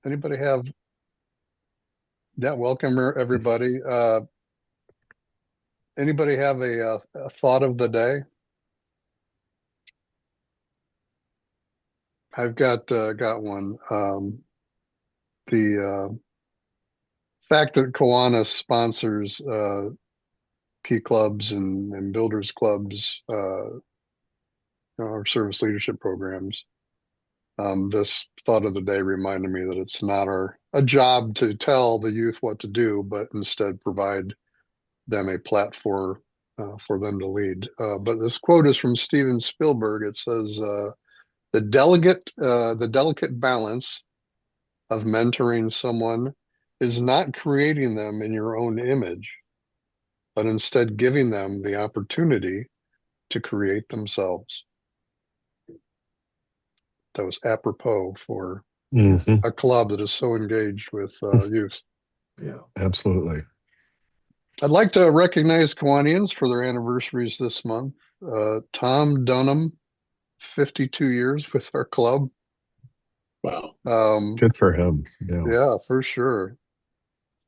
Anybody have that? Welcome everybody. Anybody have a thought of the day? I've got one. The fact that Kiwanis sponsors key clubs and builders clubs, our service leadership programs. This thought of the day reminded me that it's not a job to tell the youth what to do, but instead provide them a platform for them to lead. But this quote is from Steven Spielberg. It says, the delicate balance of mentoring someone is not creating them in your own image, but instead giving them the opportunity to create themselves." That was apropos for Hmm. a club that is so engaged with youth. Yeah. Absolutely. I'd like to recognize Kiwanians for their anniversaries this month. Tom Dunham, 52 years with our club. Wow. Good for him. Yeah. Yeah, for sure.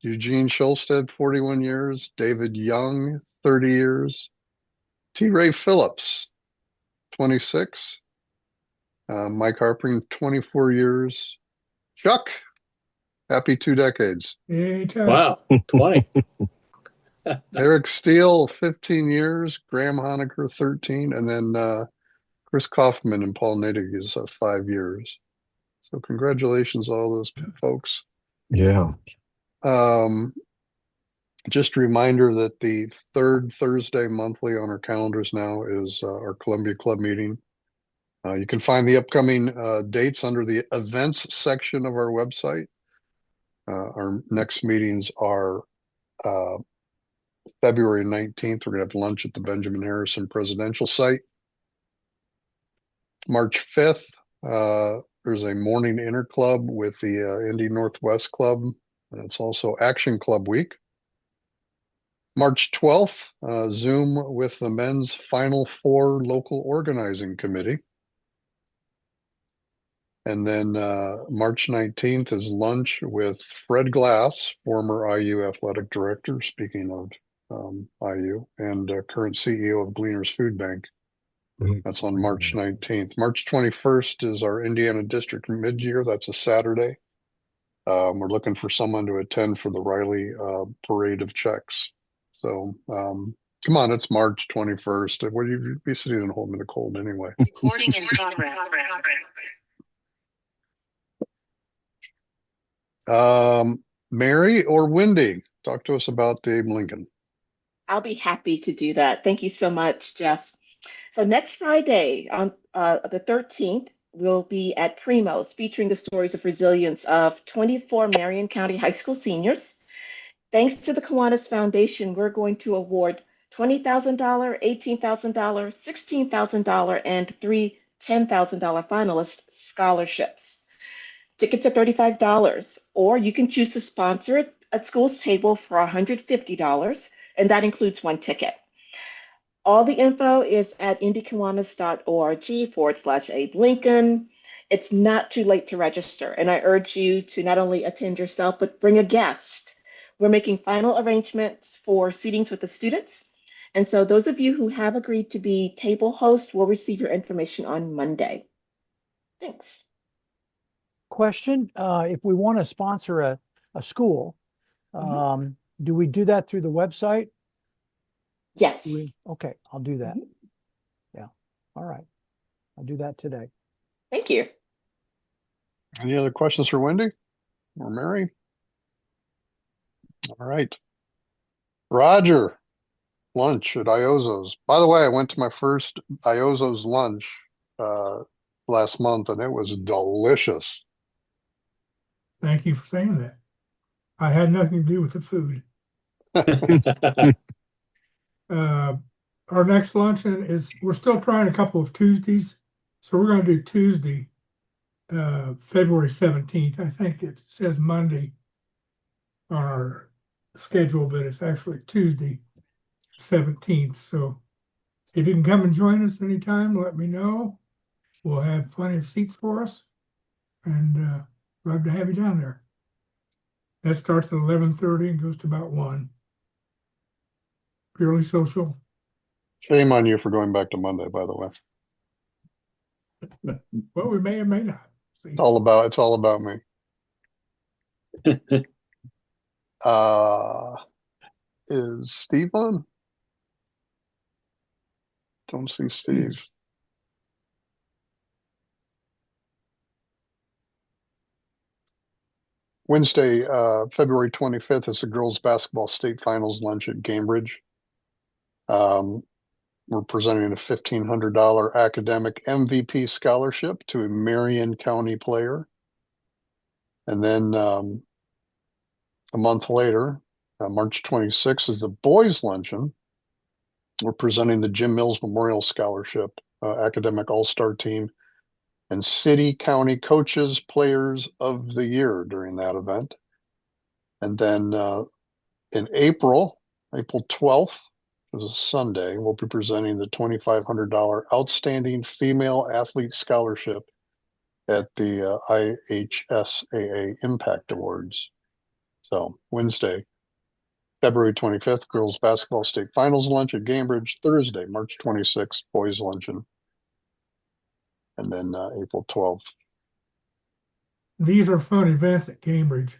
Eugene Schulstead, 41 years. David Young, 30 years. T. Ray Phillips, 26. Mike Harpering, 24 years. Chuck, happy 2 decades. Yay, Chuck. Wow. 20. Eric Steele, 15 years. Graham Honecker, 13. And then Chris Kaufman and Paul Nadig is 5 years. So congratulations, all those folks. Yeah. Um, just a reminder that the third Thursday monthly on our calendars now is our Columbia Club meeting. You can find the upcoming dates under the events section of our website. Our next meetings are February 19th. We're going to have lunch at the Benjamin Harrison Presidential Site. March 5th, there's a morning interclub with the Indy Northwest Club. That's also Action Club Week. March 12th, Zoom with the men's Final Four local organizing committee. And then March 19th is lunch with Fred Glass, former IU athletic director, speaking of IU, and current CEO of Gleaners Food Bank. That's on March 19th. March 21st is our Indiana District mid-year. That's a Saturday. We're looking for someone to attend for the Riley Parade of Checks. So come on, it's March 21st. What would you be sitting and holding the cold anyway? Recording in progress. Mary or Wendy, talk to us about Abe Lincoln. I'll be happy to do that. Thank you so much, Jeff. So next Friday on the 13th, we'll be at Primo's featuring the stories of resilience of 24 Marion County High School seniors. Thanks to the Kiwanis Foundation, we're going to award $20,000, $18,000, $16,000, and three $10,000 finalist scholarships. Tickets are $35, or you can choose to sponsor it at school's table for $150, and that includes one ticket. All the info is at indykiwanis.org/Abe Lincoln. It's not too late to register, and I urge you to not only attend yourself, but bring a guest. We're making final arrangements for seatings with the students. And so those of you who have agreed to be table host will receive your information on Monday. Thanks. Question, if we want to sponsor a school, do we do that through the website? Yes. Okay, I'll do that. Yeah. All right. I'll do that today. Thank you. Any other questions for Wendy or Mary? All right. Roger, lunch at Iozo's. By the way, I went to my first Iozo's lunch last month, and it was delicious. Thank you for saying that. I had nothing to do with the food. Our next luncheon is, we're still trying a couple of Tuesdays. So we're going to do Tuesday, February 17th. I think it says Monday on our schedule, but it's actually Tuesday, 17th. So if you can come and join us anytime, let me know. We'll have plenty of seats for us. And love to have you down there. That starts at 11:30 and goes to about 1. Purely social. Shame on you for going back to Monday, by the way. Well, we may or may not. See. It's all about me. Is Steve on? Don't see Steve. Wednesday, February 25th is the girls basketball state finals lunch at Cambridge. We're presenting a $1,500 academic MVP scholarship to a Marion County player. And then a month later, March 26th, is the boys luncheon. We're presenting the Jim Mills Memorial Scholarship, academic all-star team, and city county coaches, players of the year during that event. And then in April 12th, which is a Sunday, we'll be presenting the $2,500 Outstanding Female Athlete Scholarship at the IHSAA Impact Awards. So Wednesday, February 25th, girls basketball state finals lunch at Cambridge. Thursday, March 26th, boys luncheon. And then April 12th. These are fun events at Cambridge.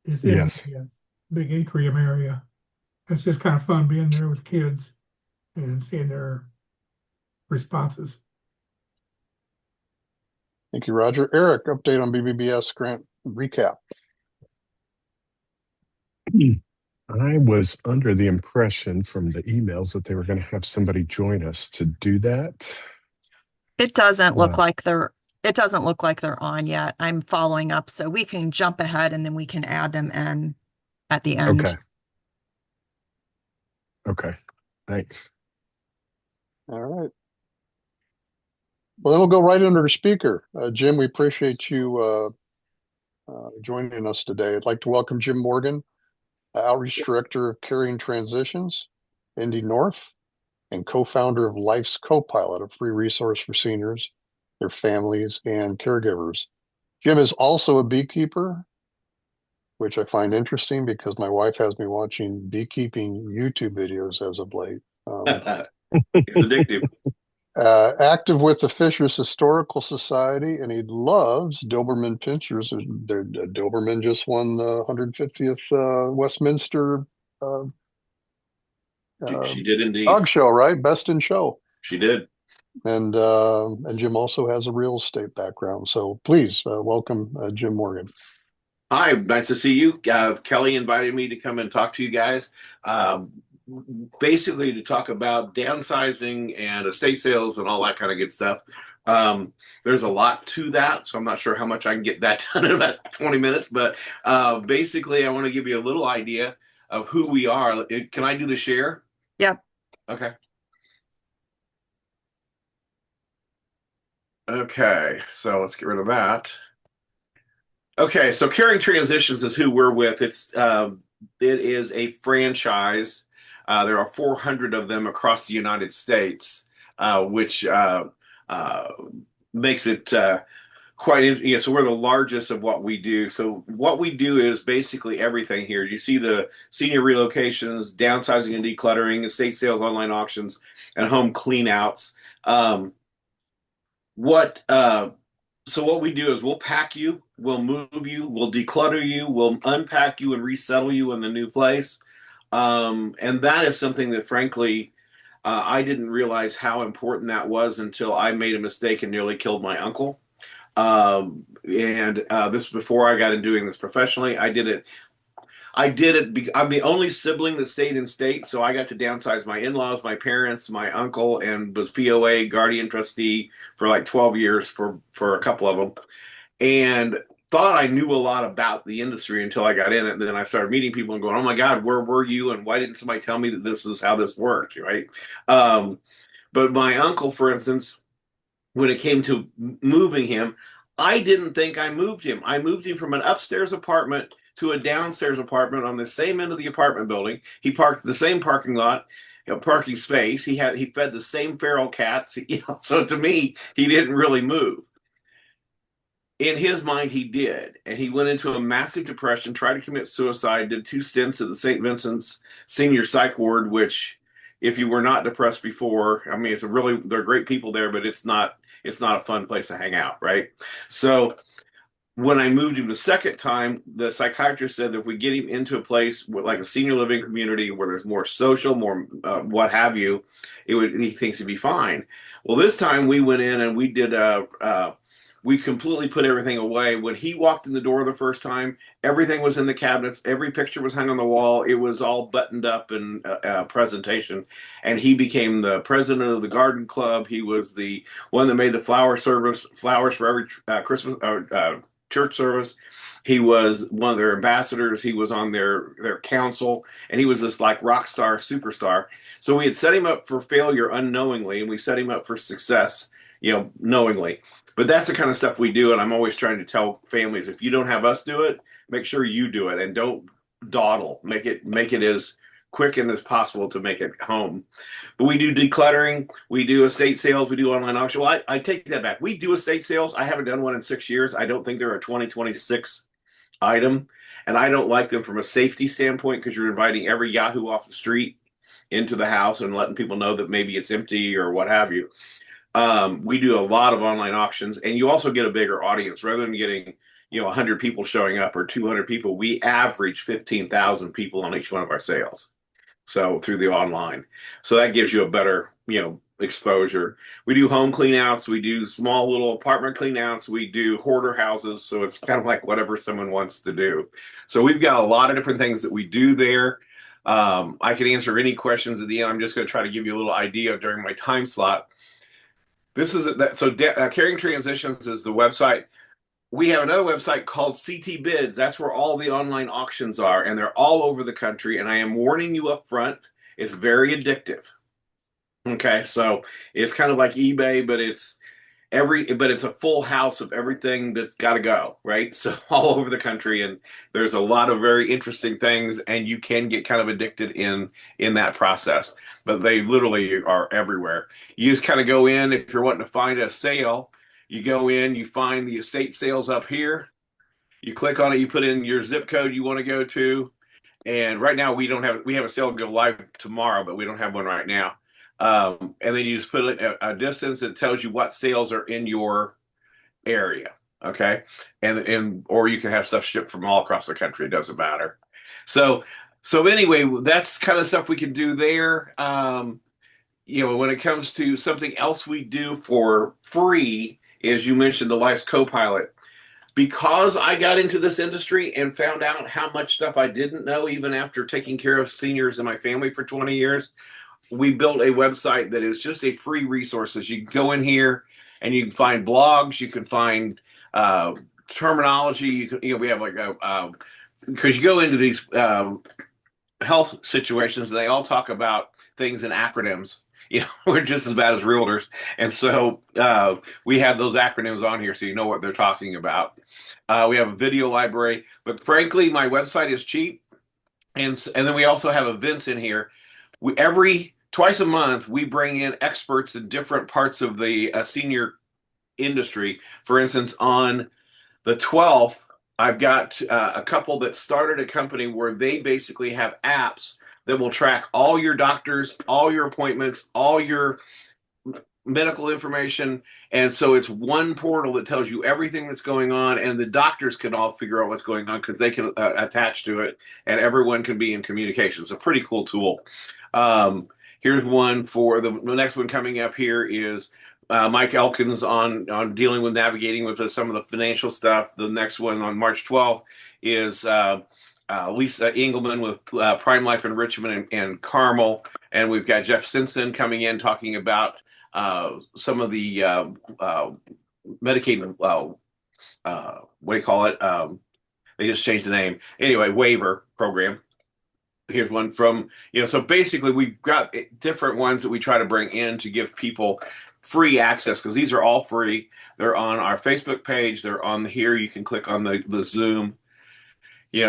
It's in Yes. the big atrium area. It's just kind of fun being there with kids and seeing their responses. Thank you, Roger. Eric, update on BBBS grant recap. I was under the impression from the emails that they were going to have somebody join us to do that. It doesn't look Wow. like they're on yet. I'm following up, so we can jump ahead and then we can add them in at the end. Okay. Okay. Thanks. All right. Well, then we'll go right under the speaker. Jim, we appreciate you joining us today. I'd like to welcome Jim Morgan, Outreach Director of Caring Transitions, Indy North, and co-founder of Life's Co-Pilot, a free resource for seniors, their families, and caregivers. Jim is also a beekeeper, which I find interesting because my wife has me watching beekeeping YouTube videos as of late. It's addictive. Active with the Fishers Historical Society, and he loves Doberman Pinschers. Doberman just won the 150th Westminster She did indeed. dog show, right? Best in show. She did. And Jim also has a real estate background. So please welcome Jim Morgan. Hi, nice to see you. Kelly invited me to come and talk to you guys. Basically to talk about downsizing and estate sales and all that kind of good stuff. There's a lot to that, so I'm not sure how much I can get that done in about 20 minutes, but basically I want to give you a little idea of who we are. Can I do the share? Yeah. Okay. Okay, so let's get rid of that. Okay, so Caring Transitions is who we're with. It is a franchise. There are 400 of them across the United States, which makes it quite interesting. So we're the largest of what we do. So what we do is basically everything here. You see the senior relocations, downsizing and decluttering, estate sales, online auctions, and home cleanouts. So what we do is we'll pack you, we'll move you, we'll declutter you, we'll unpack you and resettle you in the new place. And that is something that, frankly, I didn't realize how important that was until I made a mistake and nearly killed my uncle. This was before I got into doing this professionally. I did it. I'm the only sibling that stayed in state, so I got to downsize my in-laws, my parents, my uncle, and was POA, guardian trustee for like 12 years for a couple of them. And thought I knew a lot about the industry until I got in it. And then I started meeting people and going, oh my God, where were you? And why didn't somebody tell me that this is how this worked, right? But my uncle, for instance, when it came to moving him, I didn't think I moved him. I moved him from an upstairs apartment to a downstairs apartment on the same end of the apartment building. He parked the same parking lot, parking space. He fed the same feral cats. So to me, he didn't really move. in his mind, he did. And he went into a massive depression, tried to commit suicide, did 2 stints at the St. Vincent's Senior Psych Ward, which, if you were not depressed before, I mean, they're great people there, but it's not a fun place to hang out, right? So when I moved him the second time, the psychiatrist said that if we get him into a place like a senior living community where there's more social, more what have you, he thinks he'd be fine. Well, this time we went in and we completely put everything away. When he walked in the door the first time, everything was in the cabinets. Every picture was hung on the wall. It was all buttoned up in presentation. And he became the president of the garden club. He was the one that made the flowers for every Christmas church service. He was one of their ambassadors. He was on their council, and he was this like rock star, superstar. So we had set him up for failure unknowingly, and we set him up for success, knowingly. But that's the kind of stuff we do, and I'm always trying to tell families, if you don't have us do it, make sure you do it, and don't dawdle. Make it as quick and as possible to make it home. But we do decluttering, we do estate sales, we do online auction. Well, I take that back. We do estate sales. I haven't done one in 6 years. I don't think they're a 2026 item, and I don't like them from a safety standpoint, because you're inviting every Yahoo off the street into the house and letting people know that maybe it's empty or what have you. We do a lot of online auctions, and you also get a bigger audience. Rather than getting 100 people showing up or 200 people, we average 15,000 people on each one of our sales, so through the online. So that gives you a better exposure. We do home cleanouts, we do small little apartment cleanouts, we do hoarder houses, so it's kind of like whatever someone wants to do. So we've got a lot of different things that we do there. I can answer any questions at the end. I'm just going to try to give you a little idea during my time slot. This is Caring Transitions is the website. We have another website called CT Bids. That's where all the online auctions are, and they're all over the country. And I am warning you up front, it's very addictive. Okay, so it's kind of like eBay, but it's a full house of everything that's got to go, right? So all over the country, and there's a lot of very interesting things, and you can get kind of addicted in that process. But they literally are everywhere. You just kind of go in if you're wanting to find a sale. You go in, you find the estate sales up here. You click on it, you put in your zip code you want to go to, and right now we have a sale go live tomorrow, but we don't have one right now. And then you just put a distance that tells you what sales are in your area. Okay. Or you can have stuff shipped from all across the country. It doesn't matter. So anyway, that's kind of stuff we can do there. When it comes to something else we do for free, as you mentioned, the Life's Copilot. Because I got into this industry and found out how much stuff I didn't know, even after taking care of seniors in my family for 20 years, we built a website that is just a free resources. You can go in here and you can find blogs, you can find terminology. We have because you go into these health situations, and they all talk about things in acronyms. We're just as bad as realtors, and so we have those acronyms on here so you know what they're talking about. We have a video library, but frankly, my website is cheap, and then we also have events in here. Twice a month, we bring in experts in different parts of the senior industry. For instance, on the 12th, I've got a couple that started a company where they basically have apps that will track all your doctors, all your appointments, all your medical information. And so it's one portal that tells you everything that's going on, and the doctors can all figure out what's going on because they can attach to it, and everyone can be in communication. It's a pretty cool tool. Here's one for the next one coming up here is Mike Elkins on dealing with navigating with some of the financial stuff. The next one on March 12th is Lisa Engelman with Prime Life in Richmond and Carmel. And we've got Jeff Simpson coming in talking about some of the Medicaid, what do you call it? They just changed the name. Anyway, waiver program. Here's one from, so basically we've got different ones that we try to bring in to give people free access, because these are all free. They're on our Facebook page. They're on here. You can click on the Zoom.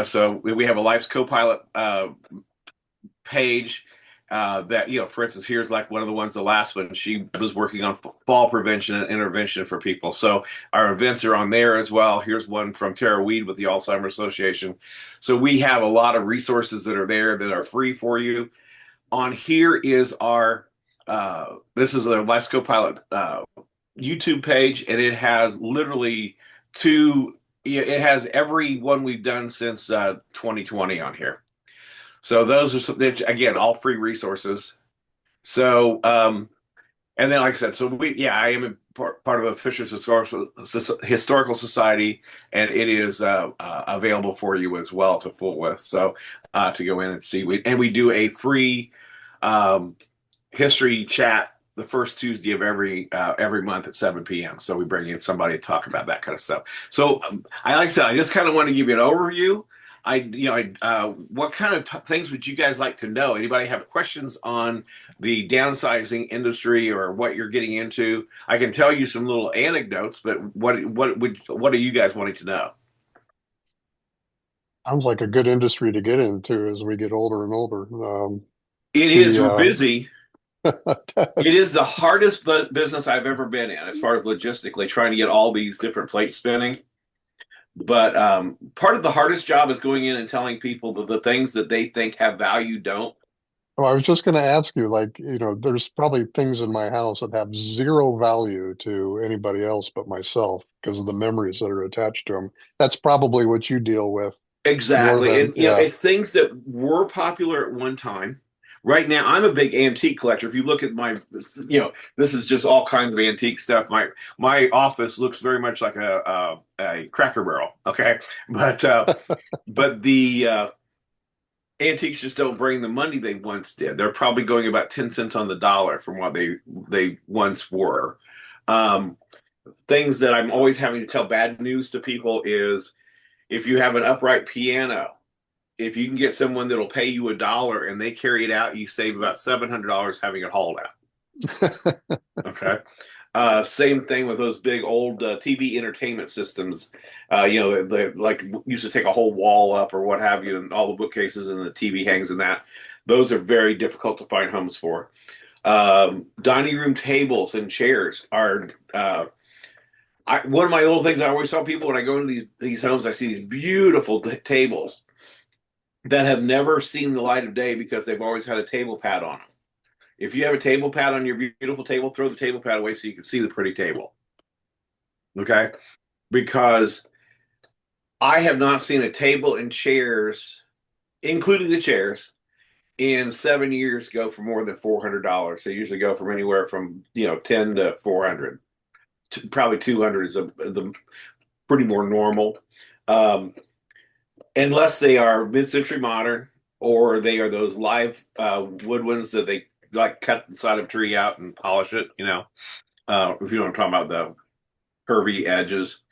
So we have a Life's Copilot page. that, for instance, here's like one of the ones, the last one, she was working on fall prevention and intervention for people. So our events are on there as well. Here's one from Tara Weed with the Alzheimer's Association. So we have a lot of resources that are there that are free for you. On here is our, this is a Life's Co-Pilot YouTube page, and it has literally it has every one we've done since 2020 on here. So those are some, again, all free resources. So, and then, like I said, I am part of the Fishers Historical Society, and it is available for you as well to fool with. So, to go in and see, we do a free history chat the first Tuesday of every month at 7 p.m. So we bring in somebody to talk about that kind of stuff. So, like I said, I just kind of want to give you an overview. What kind of things would you guys like to know? Anybody have questions on the downsizing industry or what you're getting into? I can tell you some little anecdotes, but what are you guys wanting to know? Sounds like a good industry to get into as we get older and older. We're busy. It is the hardest business I've ever been in as far as logistically trying to get all these different plates spinning. But part of the hardest job is going in and telling people that the things that they think have value don't. Well, I was just going to ask you, there's probably things in my house that have zero value to anybody else but myself because of the memories that are attached to them. That's probably what you deal with. Exactly. And, it's things that were popular at one time. Right now, I'm a big antique collector. If you look at my, this is just all kinds of antique stuff. My office looks very much like a Cracker Barrel. Okay, but the antiques just don't bring the money they once did. They're probably going about 10 cents on the dollar from what they once were. Things that I'm always having to tell bad news to people is if you have an upright piano, if you can get someone that'll pay you $1 and they carry it out, you save about $700 having it hauled out. Okay. Same thing with those big old TV entertainment systems. They like used to take a whole wall up or what have you, and all the bookcases and the TV hangs in that. Those are very difficult to find homes for. Dining room tables and chairs are. One of my little things I always tell people when I go into these homes, I see these beautiful tables that have never seen the light of day because they've always had a table pad on them. If you have a table pad on your beautiful table, throw the table pad away so you can see the pretty table. Okay? Because I have not seen a table and chairs, including the chairs, in 7 years go for more than $400. They usually go from anywhere from 10 to 400. Probably 200 is the pretty more normal. Unless they are mid-century modern or they are those live wood ones that they like cut the side of a tree out and polish it, if you know what I'm talking about, the curvy edges.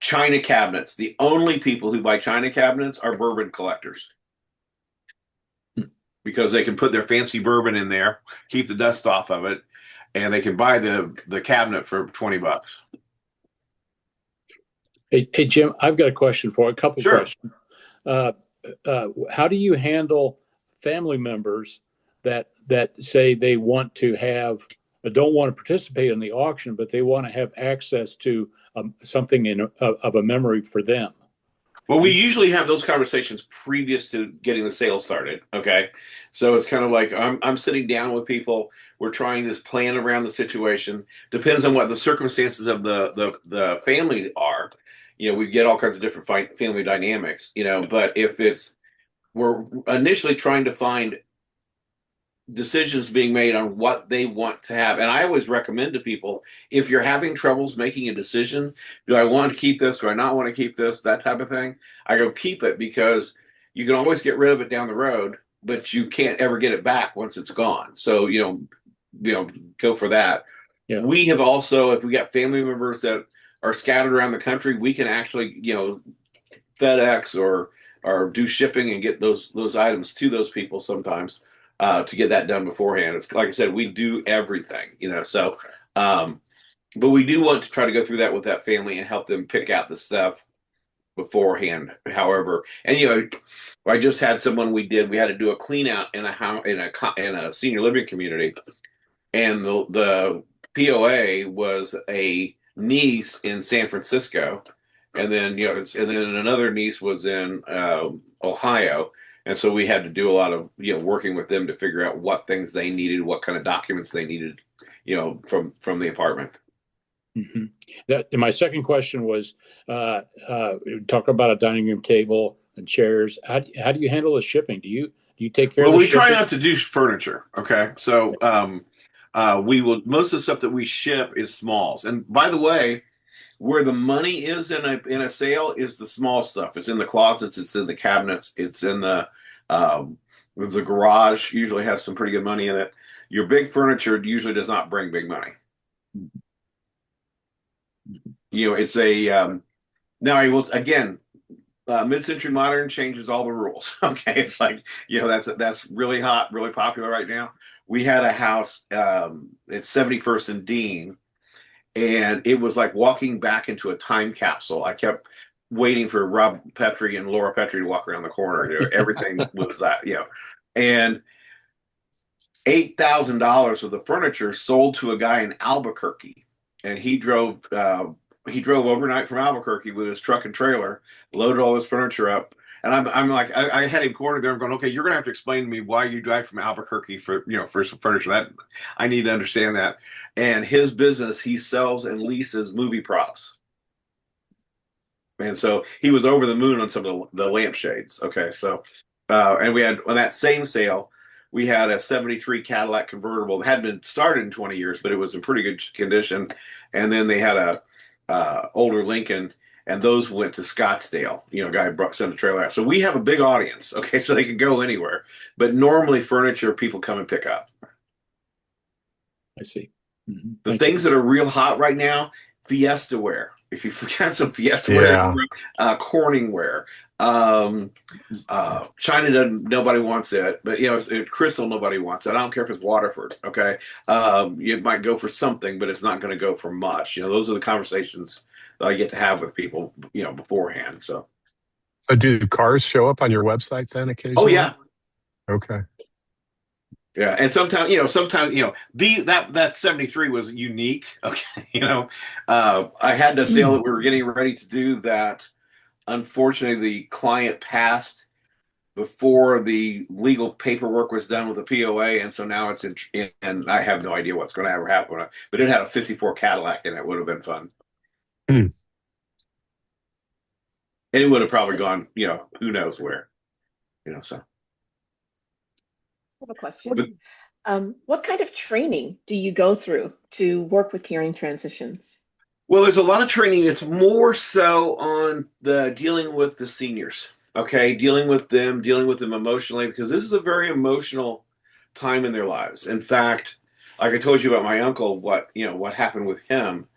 China cabinets. The only people who buy China cabinets are bourbon collectors because they can put their fancy bourbon in there, keep the dust off of it, and they can buy the cabinet for $20. Hey, Jim, I've got a question for a couple Sure. questions. How do you handle family members that say they want to don't want to participate in the auction, but they want to have access to something of a memory for them? Well, we usually have those conversations previous to getting the sale started. Okay, so it's kind of like I'm sitting down with people. We're trying to plan around the situation. Depends on what the circumstances of the family are. We get all kinds of different family dynamics. But if we're initially trying to find decisions being made on what they want to have. And I always recommend to people, if you're having troubles making a decision, do I want to keep this? Do I not want to keep this? That type of thing. I go keep it because you can always get rid of it down the road, but you can't ever get it back once it's gone. So, go for that. Yeah. We have also, if we got family members that are scattered around the country, we can actually, FedEx or do shipping and get those items to those people sometimes. To get that done beforehand. It's like I said, we do everything, so, but we do want to try to go through that with that family and help them pick out the stuff beforehand. However, and I just had someone we had to do a clean out in a house in a senior living community, and the POA was a niece in San Francisco, and then another niece was in Ohio, and so we had to do a lot of working with them to figure out what things they needed, what kind of documents they needed, from the apartment. Mm-hmm. And my second question was, talk about a dining room table and chairs. How do you handle the shipping? Do you take care of Well, the we try shipping? not to do furniture. Okay, so we will most of the stuff that we ship is smalls. And by the way, where the money is in a sale is the small stuff. It's in the closets. It's in the cabinets. It's in the garage. Usually has some pretty good money in it. Your big furniture usually does not bring big money. It's a now I will again. Mid-century modern changes all the rules. Okay, it's like that's really hot, really popular right now. We had a house at 71st and Dean, and it was like walking back into a time capsule. I kept waiting for Rob Petrie and Laura Petrie to walk around the corner. Everything was that. And $8,000 of the furniture sold to a guy in Albuquerque, and he drove overnight from Albuquerque with his truck and trailer, loaded all his furniture up. And I'm like, I had him cornered there. I'm going, okay, you're gonna have to explain to me why you drive from Albuquerque for some furniture. That I need to understand that. And his business, he sells and leases movie props. And so he was over the moon on some of the lampshades. Okay, so and we had on that same sale, we had a 73 Cadillac convertible that had been started in 20 years, but it was in pretty good condition. And then they had a older Lincoln, and those went to Scottsdale. Guy sent a trailer out. So we have a big audience. Okay, so they can go anywhere. But normally, furniture people come and pick up. I see. Mm-hmm. The things that are real hot right now, Fiesta ware. If you forgot some Fiesta ware, Corning ware. China doesn't. Nobody wants it, but Crystal, nobody wants it. I don't care if it's Waterford. Okay, you might go for something, but it's not going to go for much. Those are the conversations that I get to have with people, beforehand. So do cars show up on your website then occasionally? Oh yeah. Okay. Yeah, and sometimes that 73 was unique. Okay, I had a sale that we were getting ready to do that. Unfortunately, the client passed before the legal paperwork was done with the POA, and so now it's and I have no idea what's going to ever happen. But it had a '54 Cadillac, and it would have been fun. And it would have probably gone, who knows where, So. I have a question. What kind of training do you go through to work with caring transitions? Well, there's a lot of training. It's more so on the dealing with the seniors, okay? Dealing with them emotionally, because this is a very emotional time in their lives. In fact, like I told you about my uncle, what happened with him,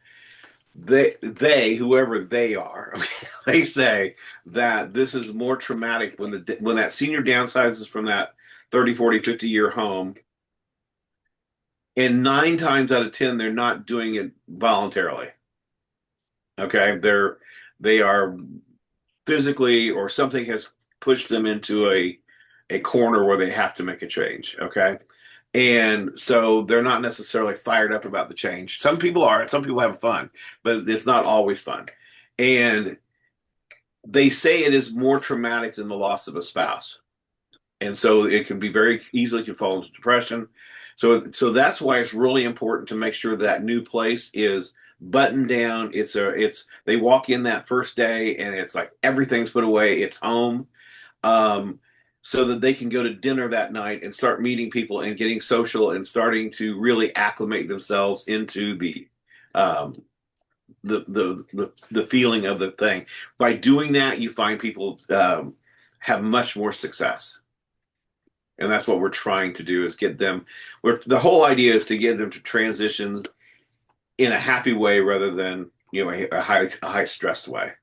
they whoever they are, okay, they say that this is more traumatic when that senior downsizes from that 30, 40, 50-year home. And 9 times out of 10, they're not doing it voluntarily. Okay, they are physically, or something has pushed them into a corner where they have to make a change. Okay, and so they're not necessarily fired up about the change. Some people are. Some people have fun, but it's not always fun. And they say it is more traumatic than the loss of a spouse, and so it can be very easily can fall into depression. So that's why it's really important to make sure that new place is buttoned down. They walk in that first day and it's like everything's put away. It's home, so that they can go to dinner that night and start meeting people and getting social and starting to really acclimate themselves into the feeling of the thing. By doing that, you find people have much more success. And that's what we're trying to do is get them. The whole idea is to get them to transition in a happy way rather than a high stressed way.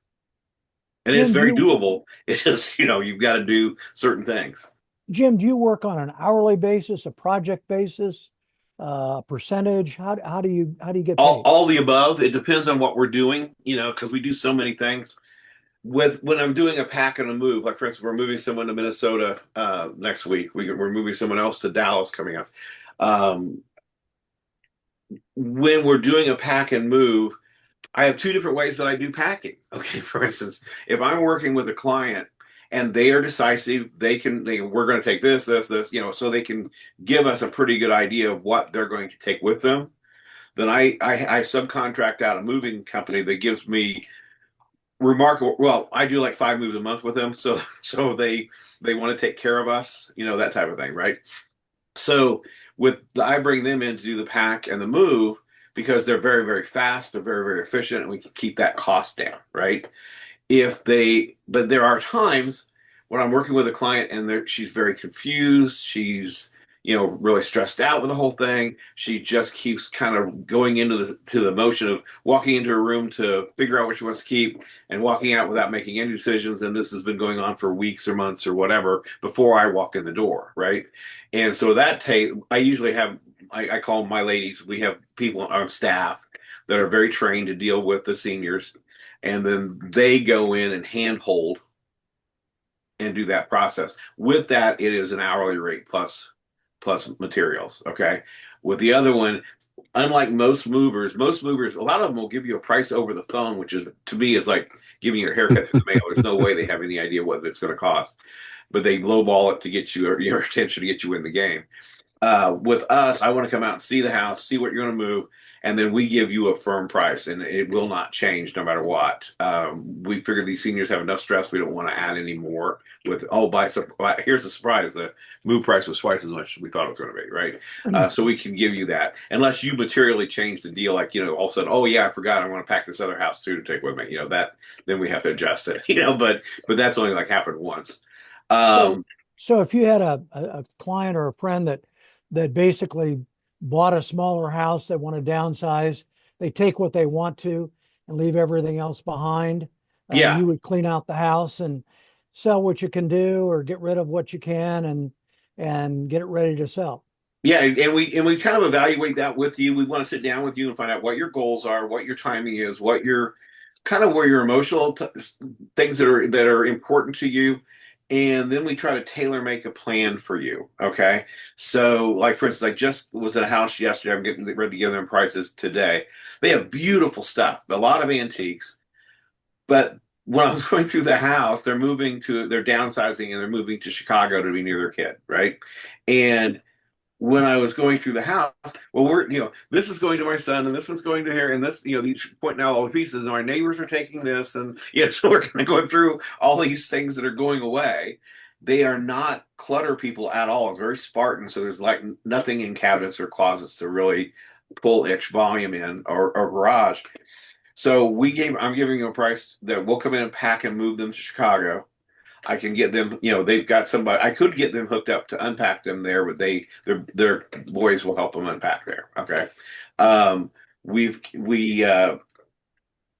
And Jim, it's very doable. It's just you've got to do certain things. Jim, do you work on an hourly basis, a project basis, percentage? How do you get paid? All the above. It depends on what we're doing. Because we do so many things. when I'm doing a pack and a move, like for instance, we're moving someone to Minnesota next week. We're moving someone else to Dallas coming up. Um, when we're doing a pack and move, I have two different ways that I do packing. Okay, for instance, if I'm working with a client and they are decisive, we're going to take this, so they can give us a pretty good idea of what they're going to take with them. Then I subcontract out a moving company that gives me remarkable. Well, I do like 5 moves a month with them, so they want to take care of us, that type of thing, right? So I bring them in to do the pack and the move because they're very, very fast, they're very, very efficient, and we can keep that cost down, right? But there are times when I'm working with a client and she's very confused. She's, really stressed out with the whole thing. She just keeps kind of going into the motion of walking into a room to figure out what she wants to keep and walking out without making any decisions. And this has been going on for weeks or months or whatever before I walk in the door, right? And so I usually have, I call them my ladies. We have people on staff that are very trained to deal with the seniors, and then they go in and handhold and do that process. With that, it is an hourly rate plus materials. Okay. With the other one, unlike most movers, a lot of them will give you a price over the phone, which is to me is like giving your haircut through the mail. There's no way they have any idea what it's going to cost, but they lowball it to get your attention, to get you in the game. With us, I want to come out and see the house, see what you're going to move, and then we give you a firm price, and it will not change no matter what. We figure these seniors have enough stress; we don't want to add any more. Here's the surprise: the move price was twice as much as we thought it was going to be, right? So we can give you that, unless you materially change the deal, like all of a sudden, oh yeah, I forgot, I want to pack this other house too to take with me. That then we have to adjust it. But that's only like happened once. So if you had a client or a friend that basically bought a smaller house, that want to downsize, they take what they want to and leave everything else behind. Yeah. You would clean out the house and sell what you can do or get rid of what you can and get it ready to sell. Yeah, and we kind of evaluate that with you. We want to sit down with you and find out what your goals are, what your timing is, what your kind of where your emotional things that are important to you, and then we try to tailor make a plan for you. Okay, so like for instance, I just was at a house yesterday. I'm getting ready to give them prices today. They have beautiful stuff, a lot of antiques, but when I was going through the house, they're downsizing and they're moving to Chicago to be near their kid, right? And when I was going through the house, well, this is going to my son, and this one's going to here, and this, these pointing out all the pieces, and our neighbors are taking this, and so we're kind of going through all these things that are going away. They are not clutter people at all. It's very Spartan, so there's like nothing in cabinets or closets to really pull X volume in or garage. So I'm giving you a price that we'll come in and pack and move them to Chicago. I can get them, they've got somebody. I could get them hooked up to unpack them there, but their boys will help them unpack there. Okay. Um,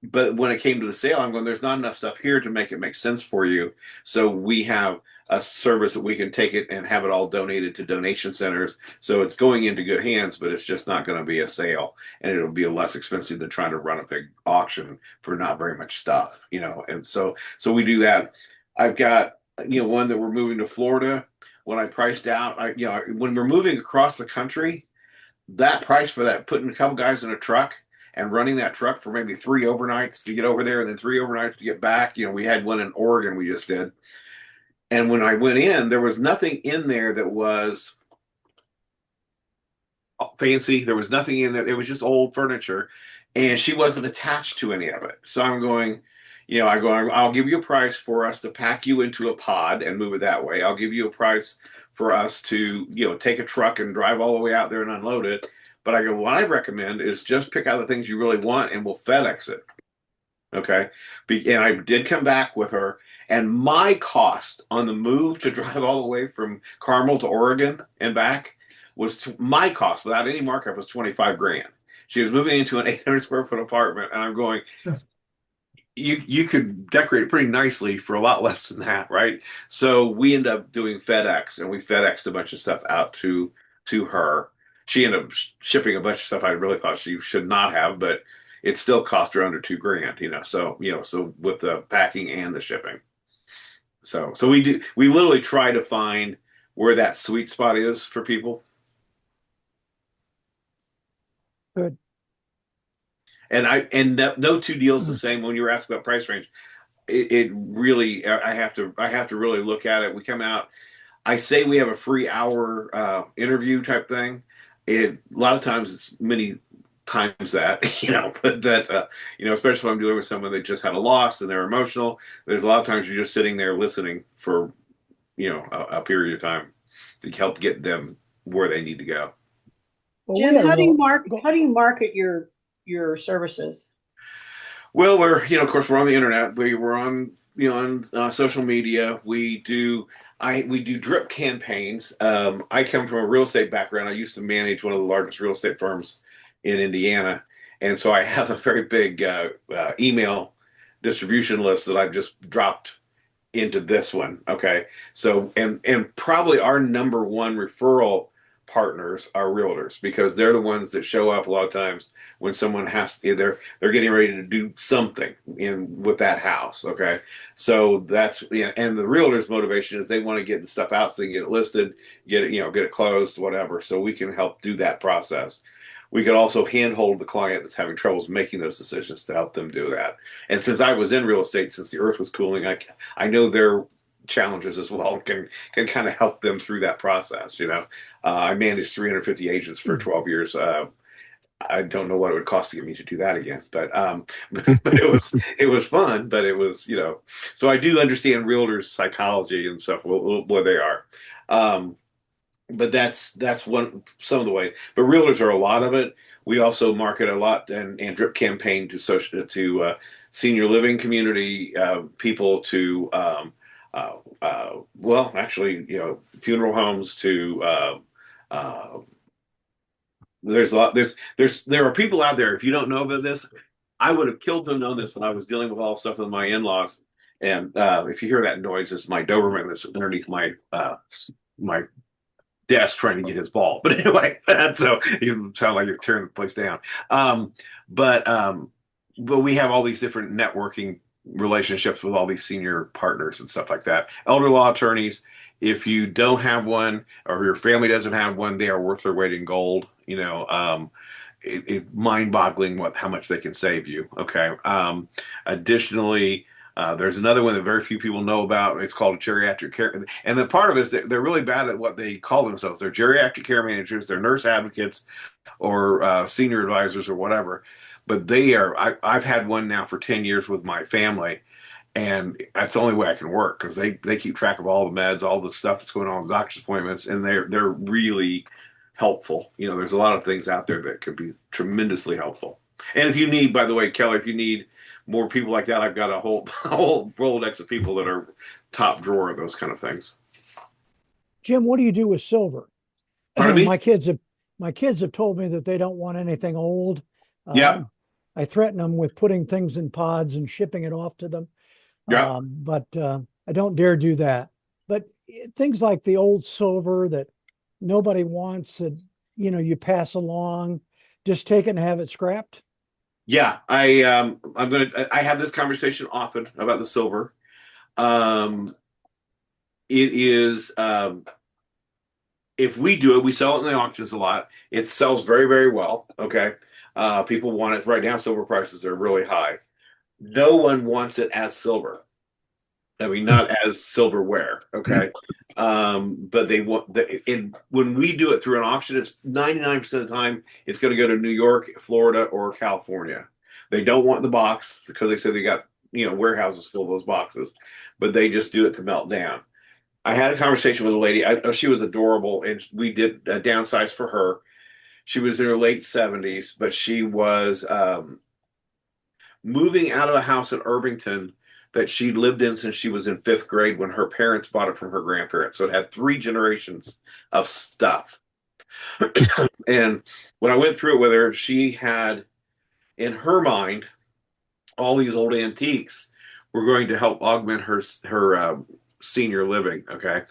but when it came to the sale, I'm going, there's not enough stuff here to make it make sense for you. So we have a service that we can take it and have it all donated to donation centers. So it's going into good hands, but it's just not going to be a sale, and it'll be less expensive than trying to run a big auction for not very much stuff, and so we do that. I've got, one that we're moving to Florida. When I priced out, when we're moving across the country, that price for that, putting a couple guys in a truck and running that truck for maybe 3 overnights to get over there and then 3 overnights to get back. We had one in Oregon we just did. And when I went in, there was nothing in there that was fancy. There was nothing in there. It was just old furniture, and she wasn't attached to any of it. So I'm going, I'll give you a price for us to pack you into a pod and move it that way. I'll give you a price for us to, take a truck and drive all the way out there and unload it. But I go, what I recommend is just pick out the things you really want and we'll FedEx it. Okay. And I did come back with her, and my cost on the move to drive all the way from Carmel to Oregon and back my cost without any markup was 25 grand. She was moving into an 800 square foot apartment, and I'm going, you could decorate it pretty nicely for a lot less than that, right? So we end up doing FedEx, and we FedExed a bunch of stuff out to her. She ended up shipping a bunch of stuff I really thought she should not have, but it still cost her under $2,000, so with the packing and the shipping. So we literally try to find where that sweet spot is for people. Good. And no two deals the same. When you were asking about price range, it really, I have to really look at it. We come out, I say we have a free hour interview type thing. A lot of times it's many times that, but that, especially if I'm dealing with someone that just had a loss and they're emotional, there's a lot of times you're just sitting there listening for, a period of time to help get them where they need to go. Well, Jim, how do you market your services? Well, of course, we're on the internet. We're on, on social media. We do drip campaigns. I come from a real estate background. I used to manage one of the largest real estate firms in Indiana, and so I have a very big email distribution list that I've just dropped into this one. Okay, so and probably our number one referral partners are realtors, because they're the ones that show up a lot of times when someone they're getting ready to do something with that house. Okay, so that's, and the realtor's motivation is they want to get the stuff out so they can get it listed, get it closed, whatever, so we can help do that process. We could also handhold the client that's having troubles making those decisions to help them do that. And since I was in real estate since the earth was cooling, I know their challenges as well, can kind of help them through that process. I managed 350 agents for 12 years. I don't know what it would cost to get me to do that again, but but it was fun. But it was, so I do understand realtors' psychology and stuff, what they are. But that's some of the ways. But realtors are a lot of it. We also market a lot and drip campaign to senior living community people, to well, actually, funeral homes, to there's a lot. There are people out there. If you don't know about this, I would have killed to know this when I was dealing with all the stuff with my in-laws. And if you hear that noise, it's my Doberman that's underneath my desk trying to get his ball. But anyway, so you sound like you're tearing the place down. But we have all these different networking relationships with all these senior partners and stuff like that. Elder law attorneys, if you don't have one or your family doesn't have one, they are worth their weight in gold. It mind-boggling how much they can save you. Okay. Additionally, there's another one that very few people know about. It's called geriatric care. And the part of it is that they're really bad at what they call themselves. They're geriatric care managers, they're nurse advocates, or senior advisors, or whatever. But I've had one now for 10 years with my family. And that's the only way I can work, because they keep track of all the meds, all the stuff that's going on with doctor's appointments, and they're really helpful. There's a lot of things out there that could be tremendously helpful. And if you need, by the way, Kelly, if you need more people like that, I've got a whole Rolodex of people that are top drawer of those kind of things. Jim, what do you do with silver? Pardon me? My kids have told me that they don't want anything old. Yeah. I threaten them with putting things in pods and shipping it off to them. Yeah. But I don't dare do that. But things like the old silver that nobody wants, that you pass along, just take it and have it scrapped. Yeah, I have this conversation often about the silver. It is, if we do it, we sell it in the auctions a lot. It sells very, very well. Okay. People want it right now. Silver prices are really high. No one wants it as silver. I mean, not as silverware. Okay. But they want when we do it through an auction, it's 99% of the time it's going to go to New York, Florida, or California. They don't want the box because they say they got, warehouses full of those boxes, but they just do it to melt down. I had a conversation with a lady. She was adorable, and we did a downsize for her. She was in her late 70s, but she was moving out of a house in Irvington that she lived in since she was in 5th grade, when her parents bought it from her grandparents. So it had 3 generations of stuff. And when I went through it with her, she had, in her mind, all these old antiques were going to help augment her senior living. Okay.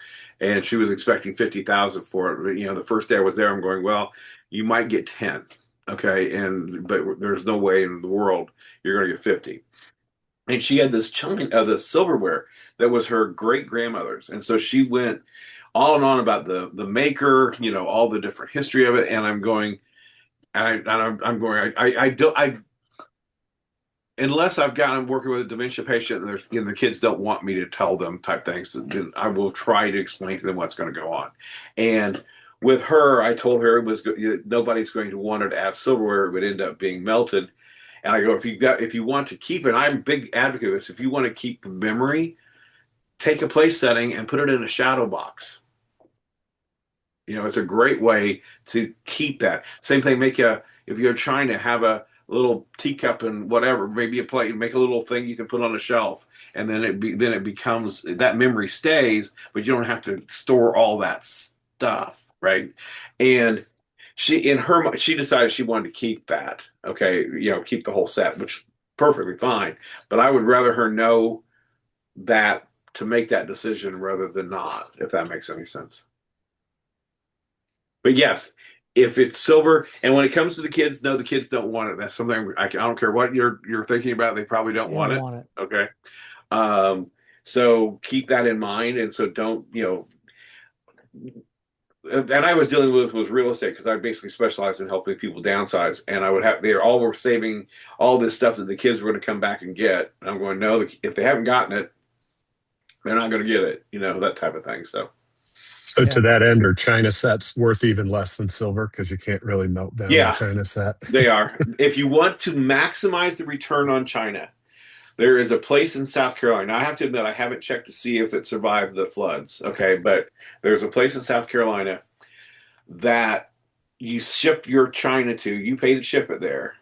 And she was expecting $50,000 for it. But, the first day I was there, I'm going, well, you might get 10. Okay, but there's no way in the world you're going to get 50. And she had this china, the silverware that was her great grandmother's, and so she went on and on about the maker, all the different history of it. And I'm going, I'm going, I don't, I unless I've gotten working with a dementia patient and the kids don't want me to tell them type things, then I will try to explain to them what's going to go on. And with her, I told her nobody's going to want it as silverware; it would end up being melted. And I go, if you want to keep it, I'm a big advocate of this. If you want to keep the memory, take a place setting and put it in a shadow box. It's a great way to keep that. Same thing, if you're trying to have a little teacup and whatever, maybe a plate, make a little thing you can put on a shelf, and then it becomes that memory stays, but you don't have to store all that stuff, right? And she decided she wanted to keep that. Okay, keep the whole set, which perfectly fine. But I would rather her know that to make that decision rather than not, if that makes any sense. But yes, if it's silver, and when it comes to the kids, no, the kids don't want it. That's something I don't care what you're thinking about. They probably don't They want don't it. want it. Okay. So keep that in mind, and so don't and I was dealing with real estate because I basically specialized in helping people downsize, and they all were saving all this stuff that the kids were going to come back and get. And I'm going, no, if they haven't gotten it, they're not going to get it. That type of thing. So. So Yeah. to that end, are China sets worth even less than silver because you can't really melt down a Yeah, China set? they are. If you want to maximize the return on China, there is a place in South Carolina. Now, I have to admit, I haven't checked to see if it survived the floods. Okay, but there's a place in South Carolina that you ship your China to. You pay to ship it there,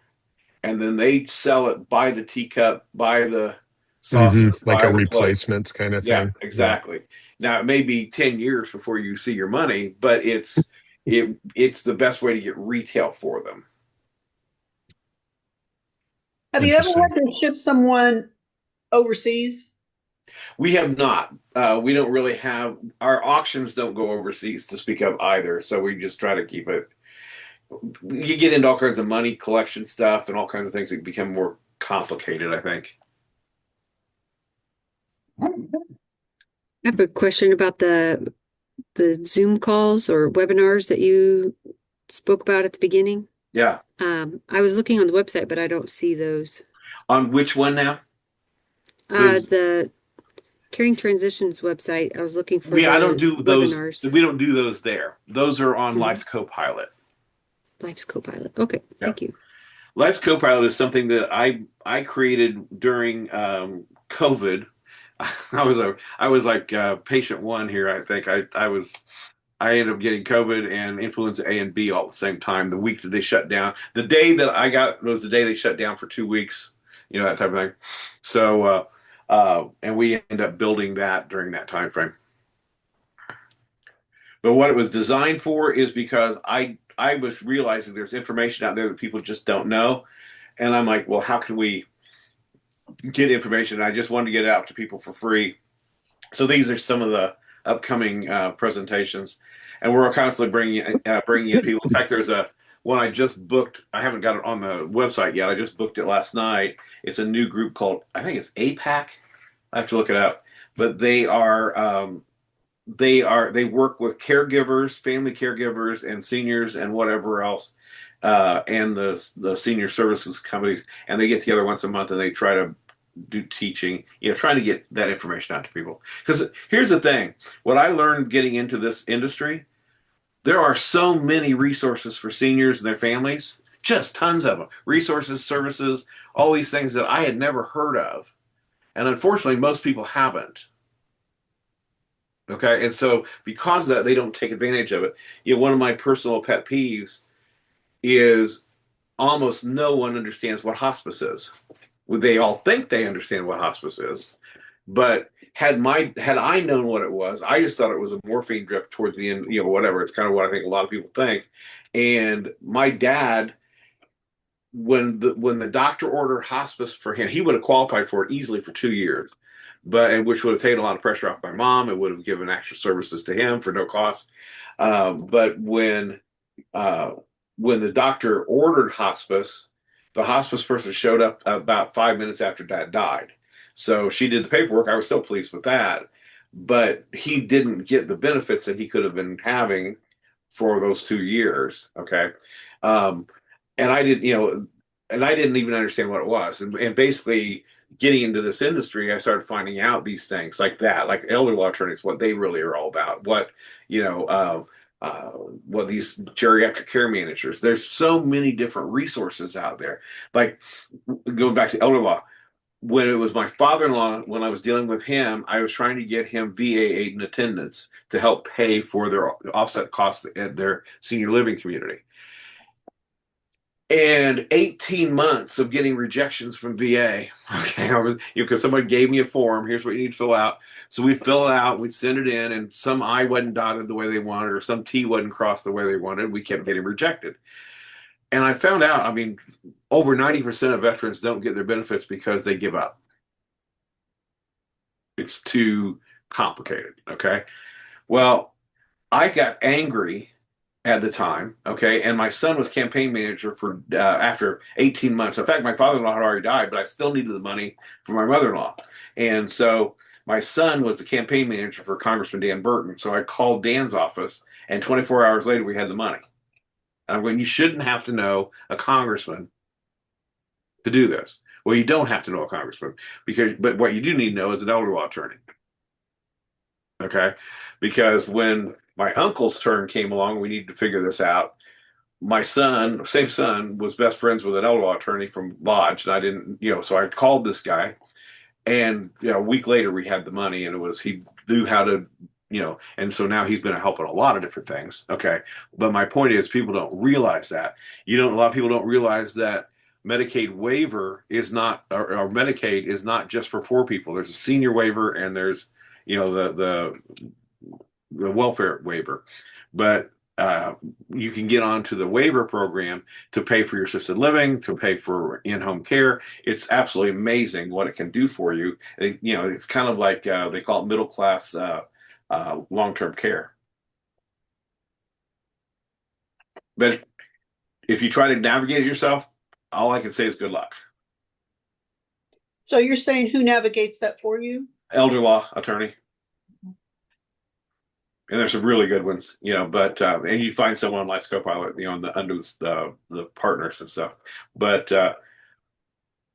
and then they sell it by the teacup, by the saucer, Like a by the plate. replacements kind of Yeah, thing. Yeah. exactly. Now it may be 10 years before you see your money, but it's the best way to get retail for them. Have you ever Interesting. had to ship someone overseas? We have not. We don't really have our auctions don't go overseas to speak of either, so we just try to keep it. You get into all kinds of money collection stuff and all kinds of things that become more complicated, I think. I have a question about the Zoom calls or webinars that you spoke about at the beginning. Yeah. I was looking on the website, but I don't see those. On which one now? Those, The Caring Transitions website. I was looking for I don't do those. webinars. We don't do those there. Those are on Mhm. Life's Copilot. Life's Copilot. Okay, Yeah. thank you. Life's Copilot is something that I created during COVID. I was like patient one here. I think I ended up getting COVID and influenza A and B all at the same time. The week that they shut down, the day that I got was the day they shut down for 2 weeks. That type of thing. So and we ended up building that during that time frame. But what it was designed for is because I was realizing there's information out there that people just don't know. And I'm like, well, how can we get information? I just wanted to get it out to people for free. So these are some of the upcoming presentations. And we're constantly bringing in people. In fact, there's one I just booked. I haven't got it on the website yet. I just booked it last night. It's a new group called, I think it's APAC. I have to look it up. But they work with caregivers, family caregivers, and seniors, and whatever else, and the senior services companies, and they get together once a month and they try to do teaching, trying to get that information out to people. Because here's the thing: what I learned getting into this industry, there are so many resources for seniors and their families, just tons of them, resources, services, all these things that I had never heard of, and unfortunately, most people haven't. Okay, and so because of that, they don't take advantage of it. One of my personal pet peeves is almost no one understands what hospice is. Well, they all think they understand what hospice is, but had I known what it was, I just thought it was a morphine drip towards the end, whatever. It's kind of what I think a lot of people think. And my dad, when the doctor ordered hospice for him, he would have qualified for it easily for 2 years. Which would have taken a lot of pressure off my mom. It would have given extra services to him for no cost. But when when the doctor ordered hospice, the hospice person showed up about 5 minutes after Dad died. So she did the paperwork. I was still pleased with that, but he didn't get the benefits that he could have been having for those 2 years. Okay. Um, and I didn't, and I didn't even understand what it was. And basically, getting into this industry, I started finding out these things like that, like elder law attorneys, what they really are all about, you know, uh, what these geriatric care managers. There's so many different resources out there. Like going back to elder law, when it was my father-in-law, when I was dealing with him, I was trying to get him VA aid and attendance to help pay for their offset costs at their senior living community. And 18 months of getting rejections from VA. Okay, I was, because somebody gave me a form. Here's what you need to fill out. So we'd fill it out, we'd send it in, and some I wasn't dotted the way they wanted, or some T wasn't crossed the way they wanted. We kept getting rejected. And I found out, I mean, over 90% of veterans don't get their benefits because they give up. It's too complicated. Okay. Well, I got angry at the time. Okay. And my son was campaign manager for after 18 months. In fact, my father-in-law had already died, but I still needed the money for my mother-in-law. And so my son was the campaign manager for Congressman Dan Burton. So I called Dan's office, and 24 hours later, we had the money. And I'm going, you shouldn't have to know a congressman to do this. Well, you don't have to know a congressman but what you do need to know is an elder law attorney. Okay. Because when my uncle's turn came along, we needed to figure this out. My son, same son, was best friends with an elder law attorney from Lodge. And I didn't, so I called this guy, and a week later we had the money, and he knew how to, and so now he's been helping a lot of different things. Okay. But my point is, people don't realize that. A lot of people don't realize that Medicaid waiver is not, or Medicaid is not just for poor people. There's a senior waiver, and there's, the welfare waiver. But you can get onto the waiver program to pay for your assisted living, to pay for in-home care. It's absolutely amazing what it can do for you. It's kind of like they call it middle class long-term care. But if you try to navigate it yourself, all I can say is good luck. So you're saying who navigates that for you? Elder law attorney. And there's some really good ones, but and you find someone on Life's Copilot, under the partners and stuff. But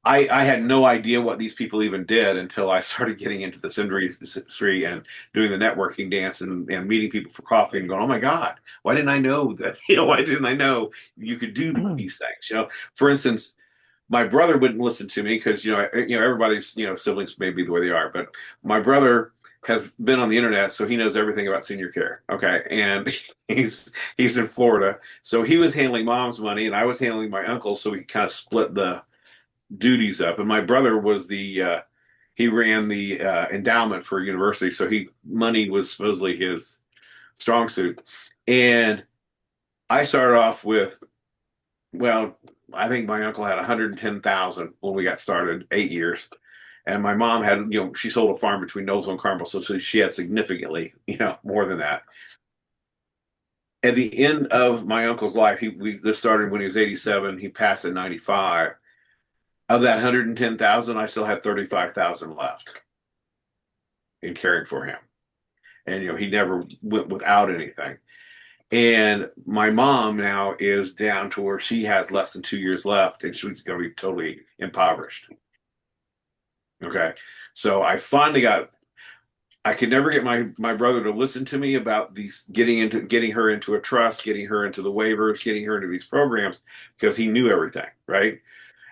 I had no idea what these people even did until I started getting into this industry and doing the networking dance and meeting people for coffee and going, oh my God, why didn't I know that? Why didn't I know you could do these things? For instance, my brother wouldn't listen to me because everybody's siblings may be the way they are, but my brother has been on the internet, so he knows everything about senior care. Okay, and he's in Florida, so he was handling mom's money, and I was handling my uncle, so we kind of split the duties up. And my brother was he ran the endowment for a university, so money was supposedly his strong suit. And I started off with, well, I think my uncle had 110,000 when we got started, 8 years. And my mom had, she sold a farm between Noblesville and Carmel, so she had significantly, more than that. At the end of my uncle's life, this started when he was 87. He passed at 95. Of that 110,000, I still had 35,000 left in caring for him. And, he never went without anything. And my mom now is down to where she has less than 2 years left, and she's going to be totally impoverished. Okay. So I finally I could never get my brother to listen to me about these, getting her into a trust, getting her into the waivers, getting her into these programs, because he knew everything. Right.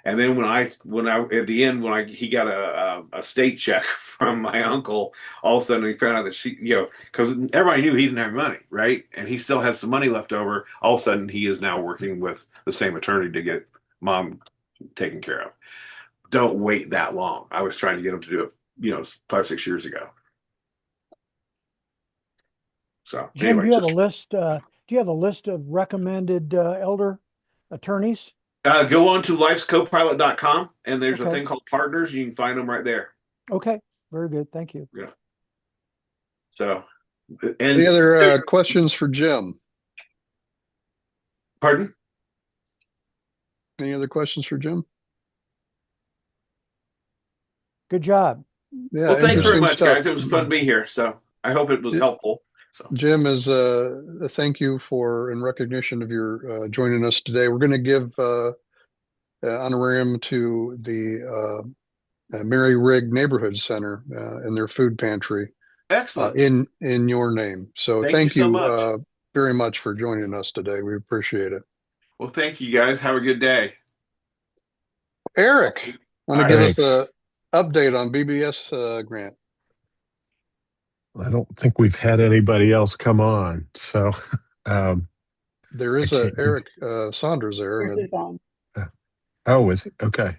And then when I at the end, he got a state check from my uncle, all of a sudden he found out that because everybody knew he didn't have money, right? And he still had some money left over. All of a sudden he is now working with the same attorney to get mom taken care of. Don't wait that long. I was trying to get him to do it, 5 or 6 years ago. So Jim, anyway, do you have a list? Do you have a list of recommended elder attorneys? Go on to lifescopilot.com, and there's a Okay. thing called partners. You can find them right there. Okay, very good. Thank you. Yeah. So, Any other questions for Jim? Pardon? Any other questions for Jim? Good job. Yeah, Well, thanks very interesting much, stuff. guys. It was fun to be here. So I hope it was helpful. So Jim, is a thank you for in recognition of your joining us today. We're going to give honorarium to the Mary Rigg Neighborhood Center in their food pantry excellent. in your name. So Thank you thank so you much. very much for joining us today. We appreciate it. Well, thank you guys. Have a good day. Eric, All want to right. give us Thanks. a update on BBS grant? I don't think we've had anybody else come on, so um, There I is a can't give. Eric Saunders there. Yours is on. Oh, is it? Okay.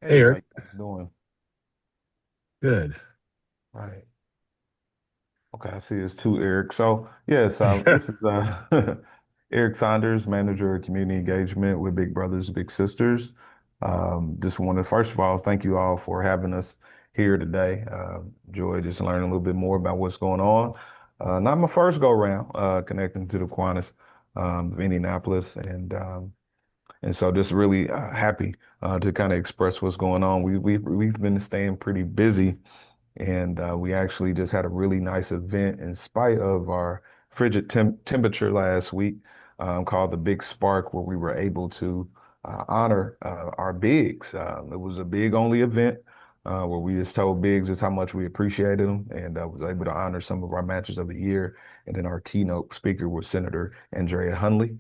Hey, Hey, how Eric. you guys doing? Good. Right. Okay, I see it's two Eric. So yes, this is Eric Saunders, manager of community engagement with Big Brothers Big Sisters. Just want to first of all thank you all for having us here today. Enjoy just learning a little bit more about what's going on. Not my first go round connecting to the Kiwanis of Indianapolis, and so just really happy to kind of express what's going on. We've been staying pretty busy, and we actually just had a really nice event in spite of our frigid temperature last week, called the Big Spark, where we were able to honor our bigs. It was a big only event where we just told bigs just how much we appreciated them, and was able to honor some of our matches of the year. And then our keynote speaker was Senator Andrea Hunley.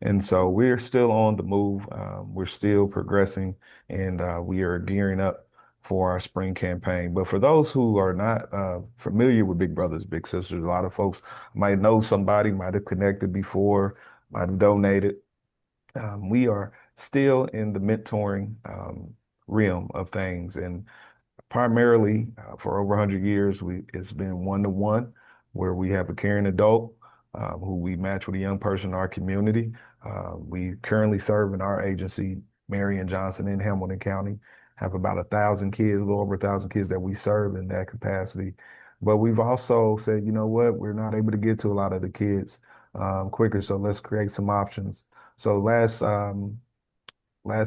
And so we're still on the move. We're still progressing, and we are gearing up for our spring campaign. But for those who are not familiar with Big Brothers Big Sisters, a lot of folks might know somebody, might have connected before, might have donated. We are still in the mentoring realm of things, and primarily for over 100 years, it's been one-to-one, where we have a caring adult who we match with a young person in our community. We currently serve in our agency, Marion Johnson in Hamilton County, have about 1,000 kids, a little over 1,000 kids that we serve in that capacity. But we've also said, you know what, we're not able to get to a lot of the kids quicker, so let's create some options. So last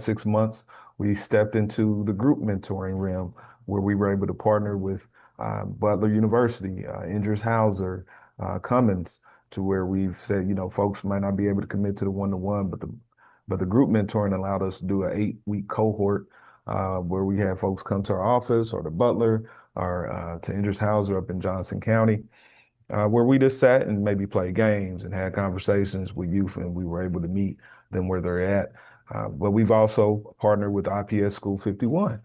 6 months, we stepped into the group mentoring realm, where we were able to partner with Butler University, Andrews Hauser, Cummins, to where we've said, you know, folks might not be able to commit to the one-to-one, but the group mentoring allowed us to do an 8-week cohort where we had folks come to our office or to Butler or to Andrews Hauser up in Johnson County, where we just sat and maybe played games and had conversations with youth, and we were able to meet them where they're at. But we've also partnered with IPS School 51,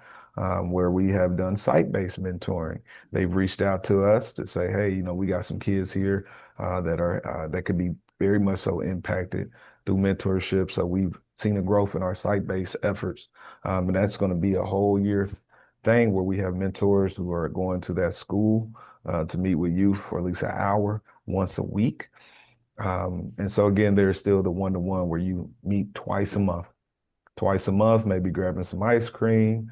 where we have done site-based mentoring. They've reached out to us to say, hey, you know, we got some kids here that could be very much so impacted through mentorship. So we've seen a growth in our site-based efforts, and that's going to be a whole year thing where we have mentors who are going to that school to meet with youth for at least an hour once a week. And so again, there's still the one-to-one where you meet twice a month, maybe grabbing some ice cream,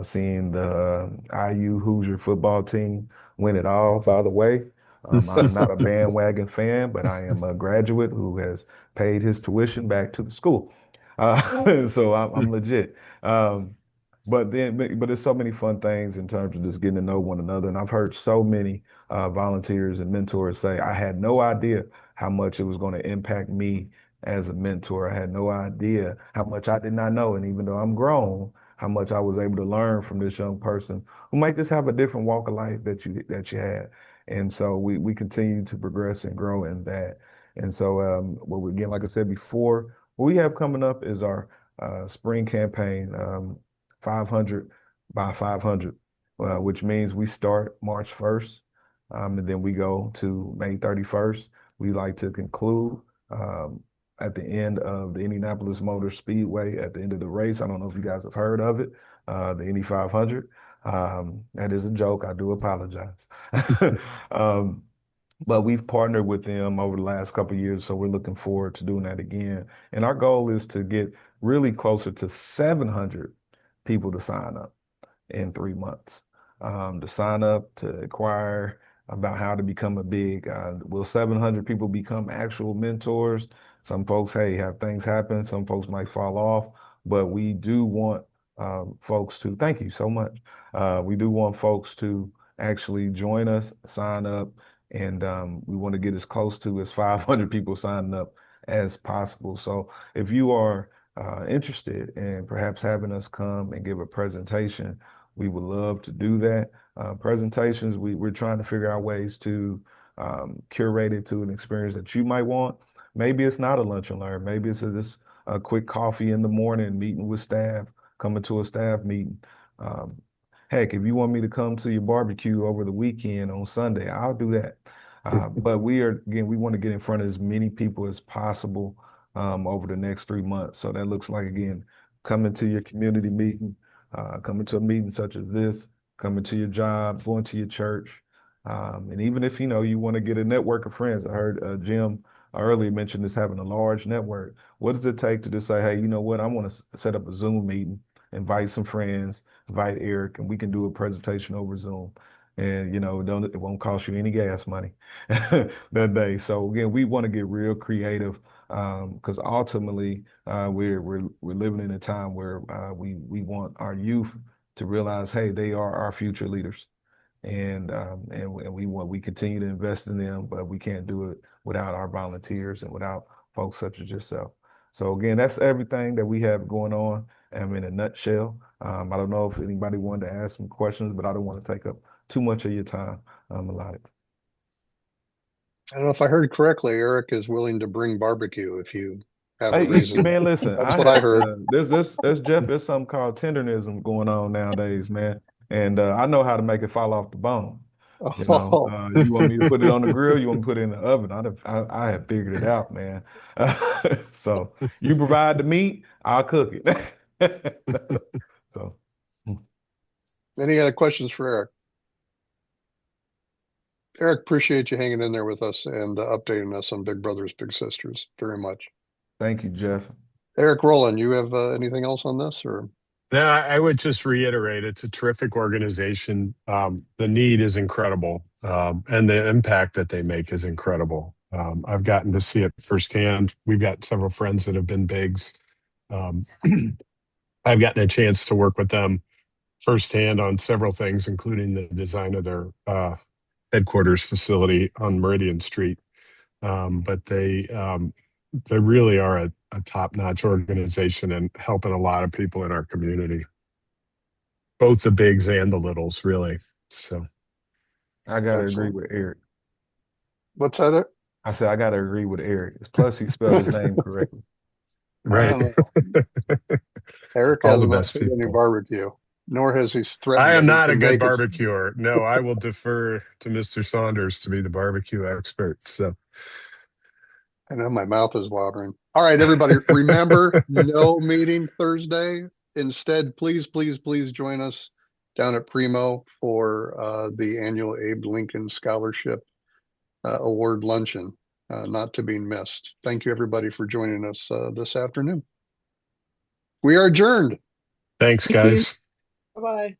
seeing the IU Hoosier football team win it all, by the way. I'm not a bandwagon fan, but I am a graduate who has paid his tuition back to the school. So I'm legit. But there's so many fun things in terms of just getting to know one another. And I've heard so many volunteers and mentors say, I had no idea how much it was going to impact me as a mentor. I had no idea how much I did not know. And even though I'm grown, how much I was able to learn from this young person who might just have a different walk of life that you had. And so we continue to progress and grow in that. And so what we, again, like I said before, what we have coming up is our spring campaign, 500 by 500, which means we start March 1st, and then we go to May 31st. We like to conclude at the end of the Indianapolis Motor Speedway at the end of the race. I don't know if you guys have heard of it, the Indy 500. That is a joke. I do apologize. Um, but we've partnered with them over the last couple of years, so we're looking forward to doing that again. And our goal is to get really closer to 700 people to sign up in 3 months, to sign up, to acquire about how to become a big, will 700 people become actual mentors? Some folks, hey, have things happen. Some folks might fall off, but we do want folks to, thank you so much. We do want folks to actually join us, sign up, and we want to get as close to as 500 people signing up as possible. So if you are interested in perhaps having us come and give a presentation, we would love to do that. Presentations, we're trying to figure out ways to curate it to an experience that you might want. Maybe it's not a lunch and learn. Maybe it's just a quick coffee in the morning, meeting with staff, coming to a staff meeting. Um, Heck, if you want me to come to your barbecue over the weekend on Sunday, I'll do that. But we want to get in front of as many people as possible over the next 3 months. So that looks like, again, coming to your community meeting, coming to a meeting such as this, coming to your job, going to your church. And even if, you want to get a network of friends, I heard Jim earlier mention this, having a large network. What does it take to just say, hey, you know what, I want to set up a Zoom meeting, invite some friends, invite Eric, and we can do a presentation over Zoom. And it won't cost you any gas money that day. So again, we want to get real creative because ultimately we're living in a time where we want our youth to realize, hey, they are our future leaders, and we continue to invest in them, but we can't do it without our volunteers and without folks such as yourself. So again, that's everything that we have going on in a nutshell. I don't know if anybody wanted to ask some questions, but I don't want to take up too much of your time allotted. I don't know if I heard correctly. Eric is willing to bring barbecue if you have a Hey, reason. man, listen, That's what I heard. there's Jeff, there's something called tendernism going on nowadays, man. And I know how to make it fall off the bone. Oh, You want me to put it on the grill? You want me to put it in the oven? I have figured it out, man. So you provide the meat, I'll cook it. So any other questions for Eric? Eric, appreciate you hanging in there with us and updating us on Big Brothers Big Sisters very much. thank you, Jeff. Eric Rowland, you have anything else on this, or? No, I would just reiterate, it's a terrific organization. The need is incredible, and the impact that they make is incredible. I've gotten to see it firsthand. We've got several friends that have been bigs. Um, I've gotten a chance to work with them firsthand on several things, including the design of their headquarters facility on Meridian Street. But they really are a top-notch organization and helping a lot of people in our community, both the bigs and the littles, really. So I gotta agree Excellent. with Eric. What's that? I said I gotta agree with Eric. Plus, he spelled his name correctly. I right. don't know. Eric All the hasn't best made any people. barbecue, nor has he threatened I that am he not a can good make it. barbecuer. No, I will defer to Mr. Saunders to be the barbecue expert. So I know my mouth is watering. All right, everybody, remember, no meeting Thursday. Instead, please, please, please join us down at Primo for the annual Abe Lincoln Scholarship Award Luncheon, not to be missed. Thank you, everybody, for joining us this afternoon. We are adjourned. thanks, Thank you. guys. Bye-bye.